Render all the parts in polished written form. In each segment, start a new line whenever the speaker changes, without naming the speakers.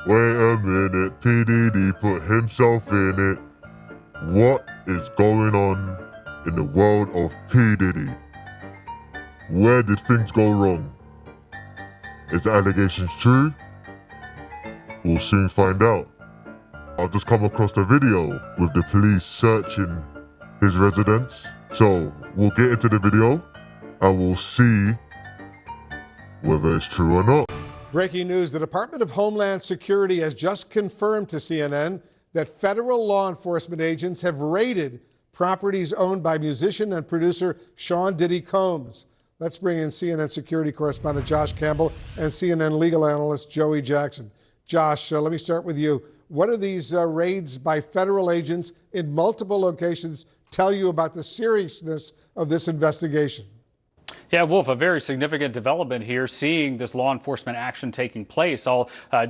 Wait a minute, P. Diddy put himself in it. What is going on in the world of P. Diddy? Where did things go wrong? Is the allegations true? We'll soon find out. I've just come across a video with the police searching his residence. So we'll get into the video and we'll see whether it's true or not.
Breaking news, the Department of Homeland Security has just confirmed to CNN that federal law enforcement agents have raided properties owned by musician and producer Sean Diddy Combs. Let's bring in CNN security correspondent Josh Campbell and CNN legal analyst Joey Jackson. Josh, let me start with you. What do these raids by federal agents in multiple locations tell you about the seriousness of this investigation?
Yeah, Wolf, a very significant development here, seeing this law enforcement action taking place. I'll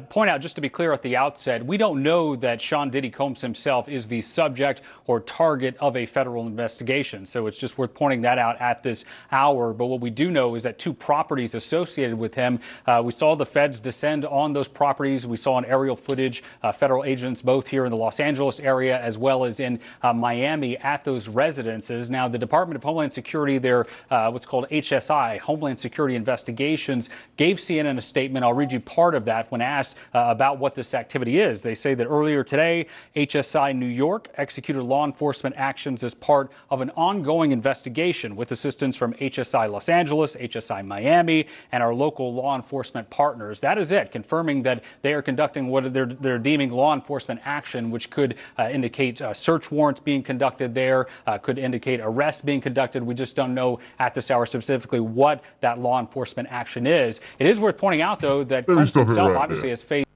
point out, just to be clear at the outset, we don't know that Sean Diddy Combs himself is the subject or target of a federal investigation. So it's just worth pointing that out at this hour. But what we do know is that two properties associated with him, we saw the feds descend on those properties. We saw on aerial footage, federal agents both here in the Los Angeles area as well as in Miami at those residences. Now, the Department of Homeland Security, their what's called HSI, Homeland Security Investigations, gave CNN a statement. I'll read you part of that when asked about what this activity is. They say that earlier today, HSI New York executed law enforcement actions as part of an ongoing investigation with assistance from HSI Los Angeles, HSI Miami, and our local law enforcement partners. That is it, confirming that they are conducting what they're deeming law enforcement action, which could indicate search warrants being conducted there, could indicate arrests being conducted. We just don't know at this hour specifically what that law enforcement action is. It is worth pointing out, though, that Combs himself obviously has faced.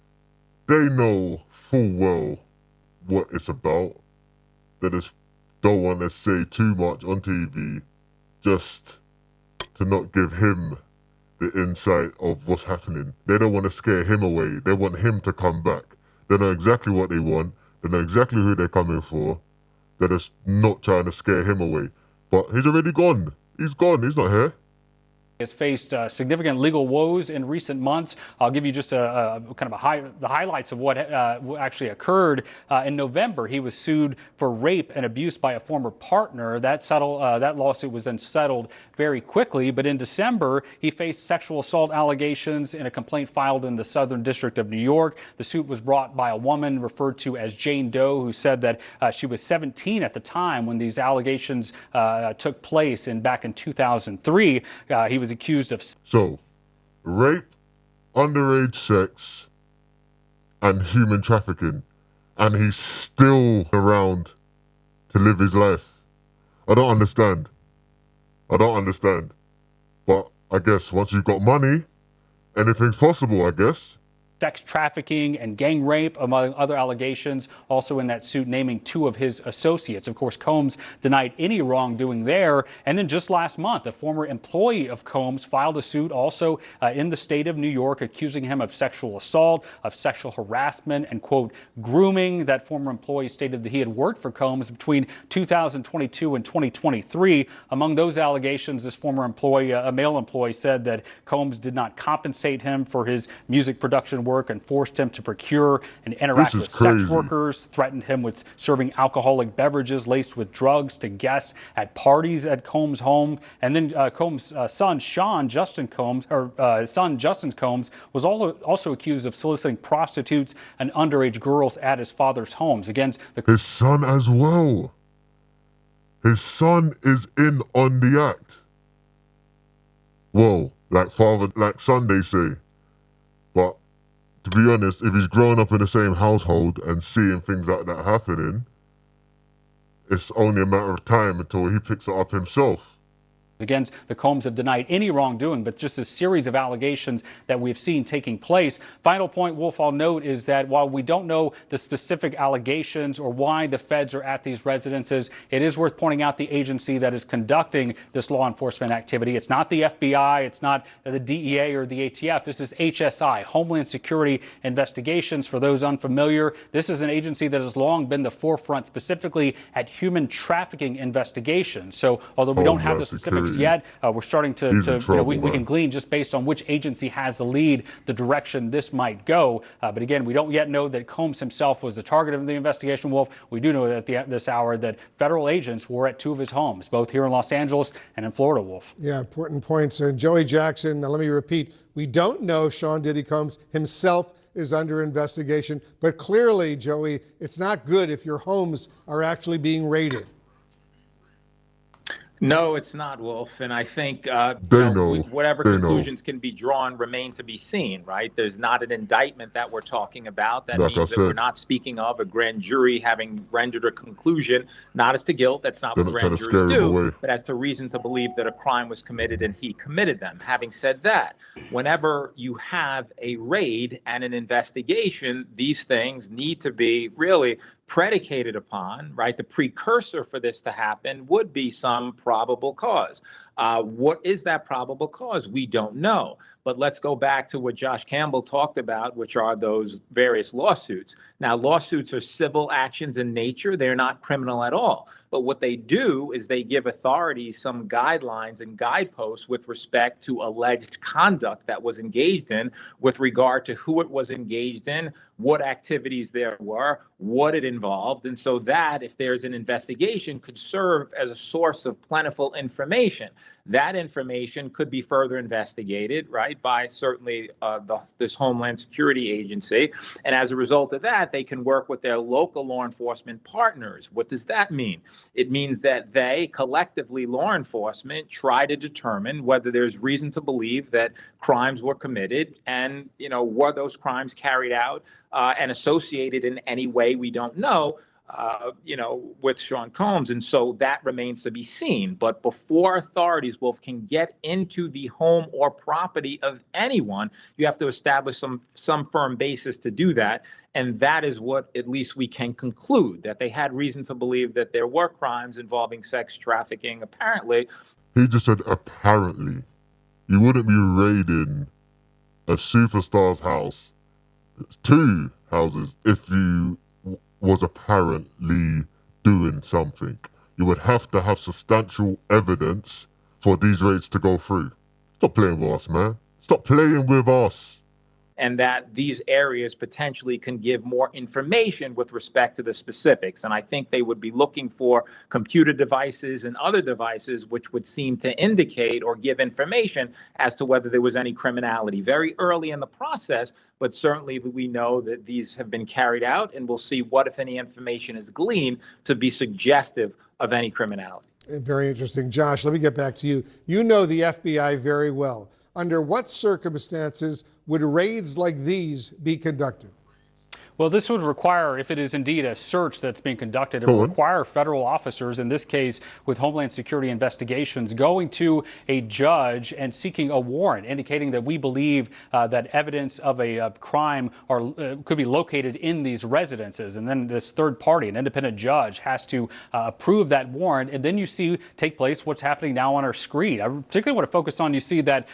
They know full well what it's about. They just don't want to say too much on TV, just to not give him the insight of what's happening. They don't want to scare him away. They want him to come back. They know exactly what they want. They know exactly who they're coming for. They're just not trying to scare him away. But he's already gone. He's gone. He's not here.
Has faced significant legal woes in recent months. I'll give you just a kind of the highlights of what actually occurred. In November, he was sued for rape and abuse by a former partner. That lawsuit was then settled very quickly. But in December, he faced sexual assault allegations in a complaint filed in the Southern District of New York. The suit was brought by a woman referred to as Jane Doe, who said that she was 17 at the time when these allegations took place back in 2003. He was accused of
rape, underage sex, and human trafficking, and he's still around to live his life. I don't understand. But I guess once you've got money, anything's possible, I guess.
Sex trafficking and gang rape, among other allegations, also in that suit naming two of his associates. Of course, Combs denied any wrongdoing there. And then just last month, a former employee of Combs filed a suit also in the state of New York, accusing him of sexual assault, of sexual harassment, and, quote, grooming. That former employee stated that he had worked for Combs between 2022 and 2023. Among those allegations, this former employee, a male employee, said that Combs did not compensate him for his music production work and forced him to procure and interact with sex workers, threatened him with serving alcoholic beverages laced with drugs to guests at parties at Combs' home. And then Combs' son, Justin Combs, was also accused of soliciting prostitutes and underage girls at his father's homes. Again,
his son as well. His son is in on the act. Well, like father, like son, they say. But to be honest, if he's grown up in the same household and seeing things like that happening, it's only a matter of time until he picks it up himself.
Again, the Combs have denied any wrongdoing, but just a series of allegations that we've seen taking place. Final point, Wolf, I'll note is that while we don't know the specific allegations or why the feds are at these residences, it is worth pointing out the agency that is conducting this law enforcement activity. It's not the FBI, it's not the DEA or the ATF. This is HSI, Homeland Security Investigations. For those unfamiliar, this is an agency that has long been the forefront specifically at human trafficking investigations. So although we don't have the specific specifics yet. We're starting to we can glean just based on which agency has the lead, the direction this might go. But again, we don't yet know that Combs himself was the target of the investigation, Wolf. We do know at this hour that federal agents were at two of his homes, both here in Los Angeles and in Florida, Wolf.
Yeah, important points. Joey Jackson, now let me repeat, we don't know if Sean Diddy Combs himself is under investigation, but clearly, Joey, it's not good if your homes are actually being raided.
No, it's not, Wolf. And I think whatever conclusions can be drawn remain to be seen, right? There's not an indictment that we're talking about. That means that we're not speaking of a grand jury having rendered a conclusion, not as to guilt. That's not what grand juries do, but as to reason to believe that a crime was committed and he committed them. Having said that, whenever you have a raid and an investigation, these things need to be really predicated upon, right? The precursor for this to happen would be some probable cause. What is that probable cause? We don't know. But let's go back to what Josh Campbell talked about, which are those various lawsuits. Now, lawsuits are civil actions in nature. They're not criminal at all. But what they do is they give authorities some guidelines and guideposts with respect to alleged conduct that was engaged in, with regard to who it was engaged in, what activities there were, what it involved. And so that, if there's an investigation, could serve as a source of plentiful information. That information could be further investigated, right, by certainly this Homeland Security Agency. And as a result of that, they can work with their local law enforcement partners. What does that mean? It means that they, collectively, law enforcement, try to determine whether there's reason to believe that crimes were committed and, were those crimes carried out and associated in any way we don't know, with Sean Combs. And so that remains to be seen. But before authorities, Wolf, can get into the home or property of anyone, you have to establish some firm basis to do that. And that is what at least we can conclude, that they had reason to believe that there were crimes involving sex trafficking, apparently.
He just said apparently. You wouldn't be raiding a superstar's house, two houses, if you was apparently doing something. You would have to have substantial evidence for these raids to go through. Stop playing with us, man. Stop playing with us.
And that these areas potentially can give more information with respect to the specifics. And I think they would be looking for computer devices and other devices which would seem to indicate or give information as to whether there was any criminality very early in the process. But certainly we know that these have been carried out, and we'll see what, if any, information is gleaned to be suggestive of any criminality.
Very interesting. Josh, let me get back to you. You know the FBI very well. Under what circumstances would raids like these be conducted?
Well, this would require, if it is indeed a search that's being conducted, it would require federal officers, in this case with Homeland Security investigations, going to a judge and seeking a warrant, indicating that we believe that evidence of a crime could be located in these residences. And then this third party, an independent judge, has to approve that warrant. And then you see take place what's happening now on our screen. I particularly want to focus on, you see that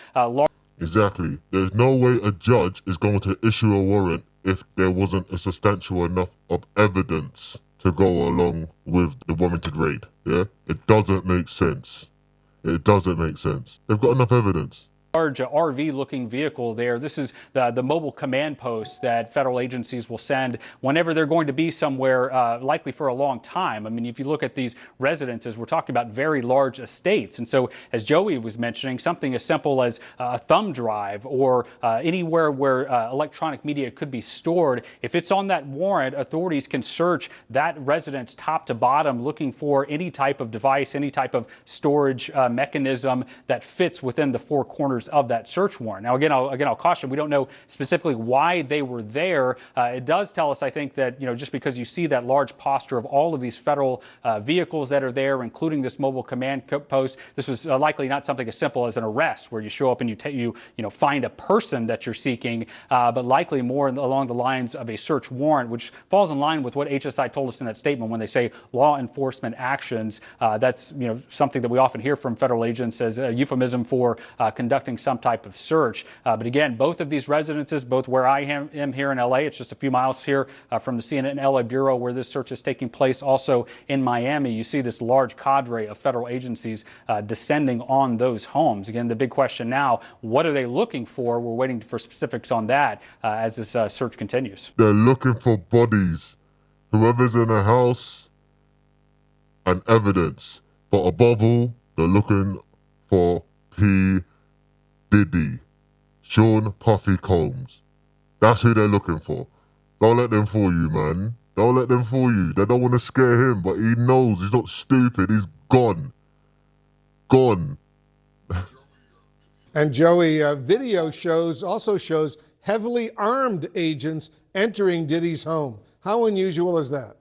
Exactly. There's no way a judge is going to issue a warrant if there wasn't a substantial enough of evidence to go along with the warranted raid. Yeah? It doesn't make sense. It doesn't make sense. They've got enough evidence.
Large RV-looking vehicle there. This is the mobile command post that federal agencies will send whenever they're going to be somewhere, likely for a long time. I mean, if you look at these residences, we're talking about very large estates. And so, as Joey was mentioning, something as simple as a thumb drive or anywhere where electronic media could be stored, if it's on that warrant, authorities can search that residence top to bottom, looking for any type of device, any type of storage mechanism that fits within the four corners of that search warrant. Now, again, I'll caution, we don't know specifically why they were there. It does tell us, I think, that, just because you see that large posture of all of these federal vehicles that are there, including this mobile command post, this was likely not something as simple as an arrest where you show up and you find a person that you're seeking, but likely more along the lines of a search warrant, which falls in line with what HSI told us in that statement when they say law enforcement actions. That's something that we often hear from federal agents as a euphemism for conducting conducting some type of search. But again, both of these residences, both where I am here in LA, it's just a few miles here from the CNN LA Bureau where this search is taking place. Also in Miami, you see this large cadre of federal agencies descending on those homes. Again, the big question now, what are they looking for? We're waiting for specifics on that as this search continues.
They're looking for bodies. Whoever's in a house and evidence. But above all, they're looking for P. Diddy, Sean Puffy Combs. That's who they're looking for. Don't let them fool you, man. Don't let them fool you. They don't want to scare him, but he knows. He's not stupid. He's gone. Gone.
And Joey, video also shows heavily armed agents entering Diddy's home. How unusual is that?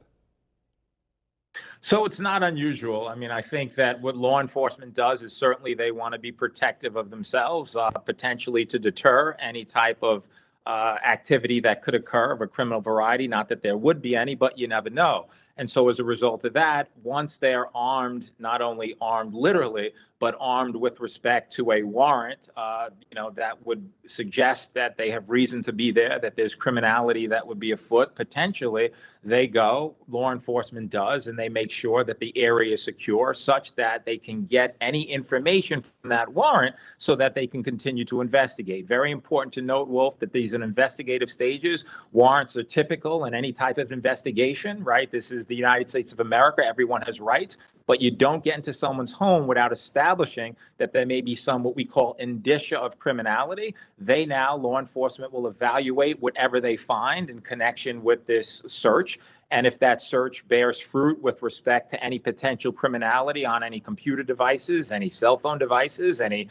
So it's not unusual. I mean, I think that what law enforcement does is certainly they want to be protective of themselves, potentially to deter any type of activity that could occur of a criminal variety. Not that there would be any, but you never know. And so as a result of that, once they're armed, not only armed literally, but armed with respect to a warrant, that would suggest that they have reason to be there, that there's criminality that would be afoot, potentially, they go, law enforcement does, and they make sure that the area is secure such that they can get any information from that warrant so that they can continue to investigate. Very important to note, Wolf, that these are investigative stages. Warrants are typical in any type of investigation, right? This is the United States of America. Everyone has rights, but you don't get into someone's home without establishing that there may be some what we call indicia of criminality. Law enforcement will evaluate whatever they find in connection with this search. And if that search bears fruit with respect to any potential criminality on any computer devices, any cell phone devices, any,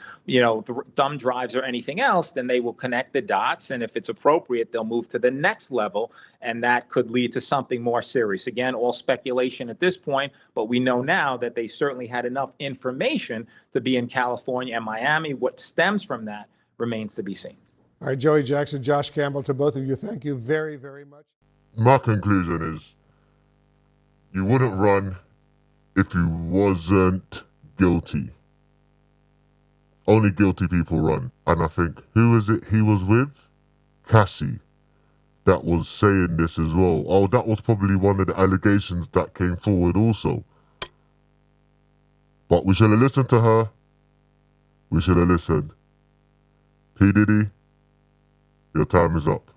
thumb drives or anything else, then they will connect the dots. And if it's appropriate, they'll move to the next level. And that could lead to something more serious. Again, all speculation at this point, but we know now that they certainly had enough information to be in California and Miami. What stems from that remains to be seen.
All right, Joey Jackson, Josh Campbell, to both of you, thank you very, very much.
My conclusion is you wouldn't run if you wasn't guilty. Only guilty people run. And I think, who is it he was with? Cassie, that was saying this as well. Oh, that was probably one of the allegations that came forward also. But we should have listened to her. We should have listened. P. Diddy, your time is up.